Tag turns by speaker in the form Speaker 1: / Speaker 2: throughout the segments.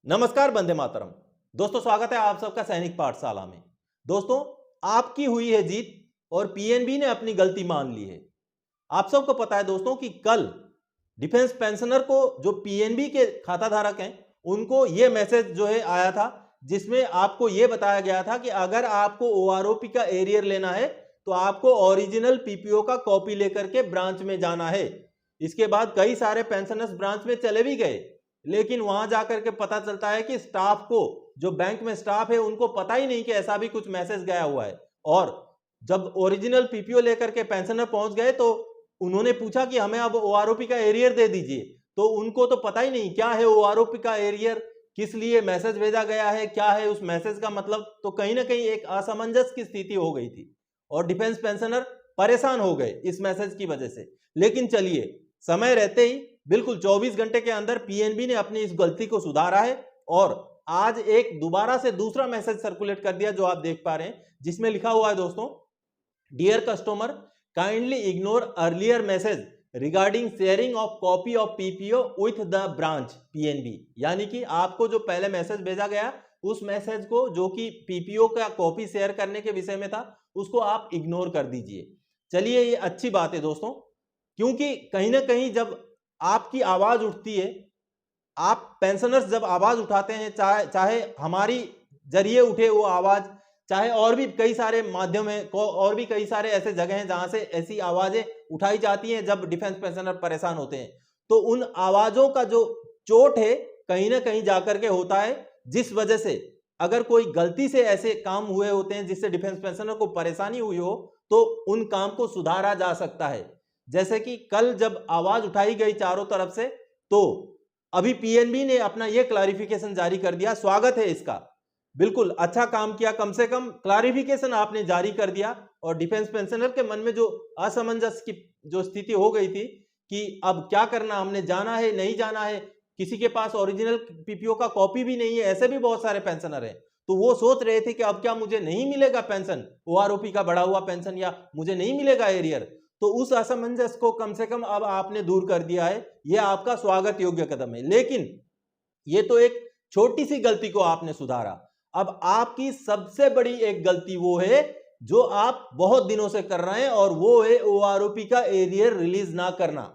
Speaker 1: नमस्कार, वंदे मातरम। दोस्तों, स्वागत है आप सबका सैनिक पाठशाला में। दोस्तों, आपकी हुई है जीत और पीएनबी ने अपनी गलती मान ली है। आप सबको पता है दोस्तों कि कल डिफेंस पेंशनर को जो पीएनबी के खाता धारक हैं उनको ये मैसेज जो है आया था, जिसमें आपको ये बताया गया था कि अगर आपको ओआरओपी का एरियर लेना है तो आपको ओरिजिनल पीपीओ का कॉपी लेकर के ब्रांच में जाना है। इसके बाद कई सारे पेंशनर्स ब्रांच में चले भी गए, लेकिन वहां जाकर के पता चलता है कि स्टाफ को, जो बैंक में स्टाफ है, उनको पता ही नहीं कि ऐसा भी कुछ मैसेज गया हुआ है। और जब ओरिजिनल पीपीओ लेकर के पेंशनर पहुंच गए तो उन्होंने पूछा कि हमें अब ओआरओपी का एरियर दे दीजिए, तो उनको तो पता ही नहीं क्या है ओआरओपी का एरियर, किस लिए मैसेज भेजा गया है, क्या है उस मैसेज का मतलब। तो कहीं ना कहीं एक असमंजस की स्थिति हो गई थी और डिफेंस पेंशनर परेशान हो गए इस मैसेज की वजह से। लेकिन चलिए, समय रहते ही बिल्कुल 24 घंटे के अंदर पीएनबी ने अपनी इस गलती को सुधारा है और आज एक दोबारा से दूसरा मैसेज सर्कुलेट कर दिया, जो आप देख पा रहे हैं, जिसमें लिखा हुआ है दोस्तों, dear customer, kindly ignore earlier message regarding sharing of copy of PPO with the branch PNB. यानी कि आपको जो पहले मैसेज भेजा गया, उस मैसेज को, जो कि पीपीओ का कॉपी शेयर करने के विषय में था, उसको आप इग्नोर कर दीजिए। चलिए, ये अच्छी बात है दोस्तों, क्योंकि कहीं ना कहीं जब आपकी आवाज उठती है, आप पेंशनर्स जब आवाज उठाते हैं, चाहे हमारी जरिए उठे वो आवाज, चाहे और भी कई सारे माध्यम है, और भी कई सारे ऐसे जगह हैं जहां से ऐसी आवाजें उठाई जाती हैं जब डिफेंस पेंशनर परेशान होते हैं, तो उन आवाजों का जो चोट है कहीं ना कहीं जाकर के होता है, जिस वजह से अगर कोई गलती से ऐसे काम हुए होते हैं जिससे डिफेंस पेंशनर को परेशानी हुई हो, तो उन काम को सुधारा जा सकता है। जैसे कि कल जब आवाज उठाई गई चारों तरफ से, तो अभी पीएनबी ने अपना यह क्लैरिफिकेशन जारी कर दिया। स्वागत है इसका, बिल्कुल अच्छा काम किया, कम से कम क्लैरिफिकेशन आपने जारी कर दिया। और डिफेंस पेंशनर के मन में जो असमंजस की जो स्थिति हो गई थी कि अब क्या करना, हमने जाना है नहीं जाना है, किसी के पास ओरिजिनल पीपीओ का कॉपी भी नहीं है, ऐसे भी बहुत सारे पेंशनर हैं, तो वो सोच रहे थे कि अब क्या मुझे नहीं मिलेगा पेंशन, ओआरओपी का बढ़ा हुआ पेंशन, या मुझे नहीं मिलेगा एरियर। तो उस असमंजस को कम से कम अब आपने दूर कर दिया है, यह आपका स्वागत योग्य कदम है। लेकिन यह तो एक छोटी सी गलती को आपने सुधारा। अब आपकी सबसे बड़ी एक गलती वो है जो आप बहुत दिनों से कर रहे हैं, और वो है ओआरओपी का एरियर रिलीज ना करना।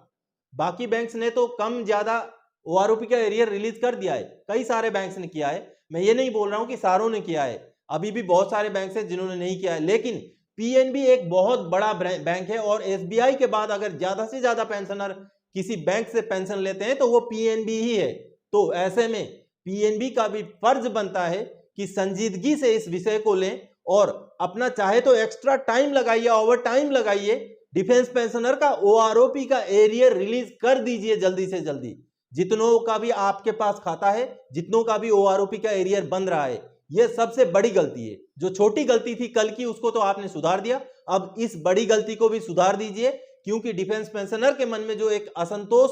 Speaker 1: बाकी बैंक्स ने तो कम ज्यादा ओआरओपी का एरियर रिलीज कर दिया है, कई सारे बैंक्स ने किया है, मैं ये नहीं बोल रहा हूं कि सारों ने किया है, अभी भी बहुत सारे बैंक्स हैं जिन्होंने नहीं किया है। लेकिन पीएनबी एक बहुत बड़ा बैंक है, और एसबीआई के बाद अगर ज्यादा से ज्यादा पेंशनर किसी बैंक से पेंशन लेते हैं तो वो पीएनबी ही है। तो ऐसे में पीएनबी का भी फर्ज बनता है कि संजीदगी से इस विषय को लें, और अपना चाहे तो एक्स्ट्रा टाइम लगाइए, ओवर टाइम लगाइए, डिफेंस पेंशनर का ओआरओपी का एरियर रिलीज कर दीजिए जल्दी से जल्दी। जितनों का भी आपके पास खाता है, जितनों का भी ओआरओपी का एरियर बन रहा है, यह सबसे बड़ी गलती है। जो छोटी गलती थी कल की, उसको तो आपने सुधार दिया, अब इस बड़ी गलती को भी सुधार दीजिए, क्योंकि डिफेंस पेंशनर के मन में जो एक असंतोष,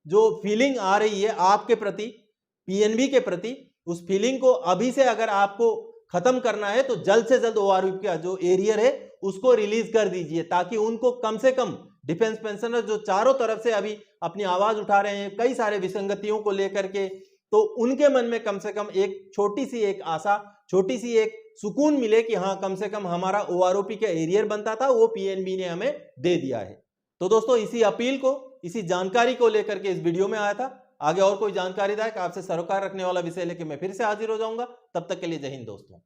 Speaker 1: जो फीलिंग आ रही है आपके प्रति, पीएनबी के प्रति, उस फीलिंग को अभी से अगर आपको खत्म करना है तो जल्द से जल्द ओआरओपी का जो एरियर है उसको रिलीज कर दीजिए, ताकि उनको कम से कम, डिफेंस पेंशनर जो चारों तरफ से अभी अपनी आवाज उठा रहे हैं कई सारे विसंगतियों को लेकर के, तो उनके मन में कम से कम एक छोटी सी एक आशा, छोटी सी एक सुकून मिले कि हाँ, कम से कम हमारा ओआरओपी का एरियर बनता था, वो पीएनबी ने हमें दे दिया है। तो दोस्तों, इसी अपील को, इसी जानकारी को लेकर के इस वीडियो में आया था। आगे और कोई जानकारीदायक, आपसे सरोकार रखने वाला विषय लेकर मैं फिर से हाजिर हो जाऊंगा। तब तक के लिए जय हिंद दोस्तों।